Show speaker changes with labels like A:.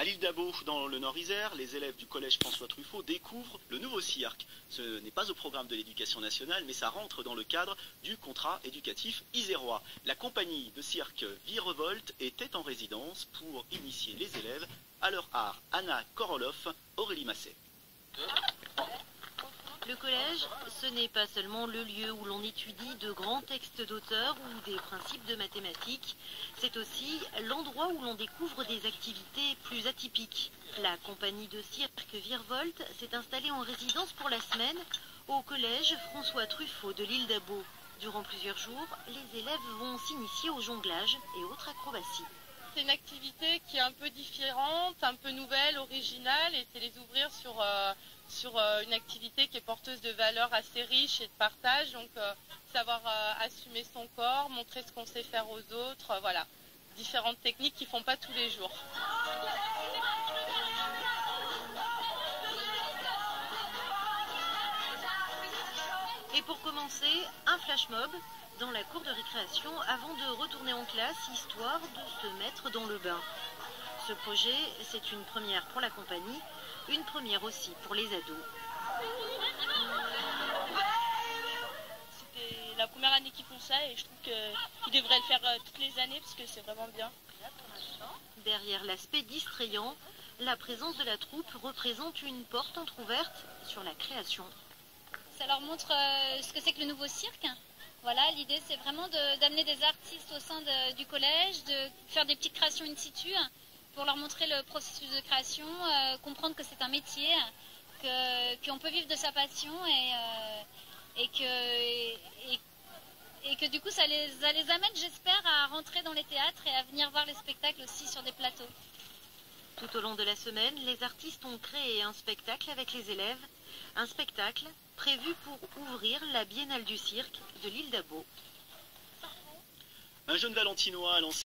A: À l'île d'Abo, dans le Nord-Isère, les élèves du collège François Truffaut découvrent le nouveau cirque. Ce n'est pas au programme de l'éducation nationale, mais ça rentre dans le cadre du contrat éducatif isérois. La compagnie de cirque Virevolte était en résidence pour initier les élèves à leur art. Anna Koroloff, Aurélie Masset.
B: Le collège, ce n'est pas seulement le lieu où l'on étudie de grands textes d'auteurs ou des principes de mathématiques, c'est aussi l'endroit où l'on découvre des activités plus atypiques. La compagnie de cirque Virevolte s'est installée en résidence pour la semaine au collège François Truffaut de l'île d'Abo. Durant plusieurs jours, les élèves vont s'initier au jonglage et autres acrobaties.
C: C'est une activité qui est un peu différente, un peu nouvelle, originale, et c'est les ouvrir sur une activité qui est porteuse de valeurs assez riches et de partage. Donc savoir assumer son corps, montrer ce qu'on sait faire aux autres, voilà. Différentes techniques qu'ils ne font pas tous les jours.
B: Et pour commencer, un flash mob dans la cour de récréation avant de retourner en classe, histoire de se mettre dans le bain. Ce projet, c'est une première pour la compagnie, une première aussi pour les ados.
D: C'était la première année qu'ils font ça et je trouve qu'ils devraient le faire toutes les années parce que c'est vraiment bien.
B: Derrière l'aspect distrayant, la présence de la troupe représente une porte entrouverte sur la création.
E: Ça leur montre ce que c'est que le nouveau cirque. Voilà, l'idée c'est vraiment d'amener des artistes au sein du collège, de faire des petites créations in situ pour leur montrer le processus de création, comprendre que c'est un métier, qu'on peut vivre de sa passion et que du coup ça les amène, j'espère, à rentrer dans les théâtres et à venir voir les spectacles aussi sur des plateaux.
B: Tout au long de la semaine, les artistes ont créé un spectacle avec les élèves, un spectacle prévu pour ouvrir la Biennale du cirque de l'île d'Abo.
A: Un jeune Valentinois a lancé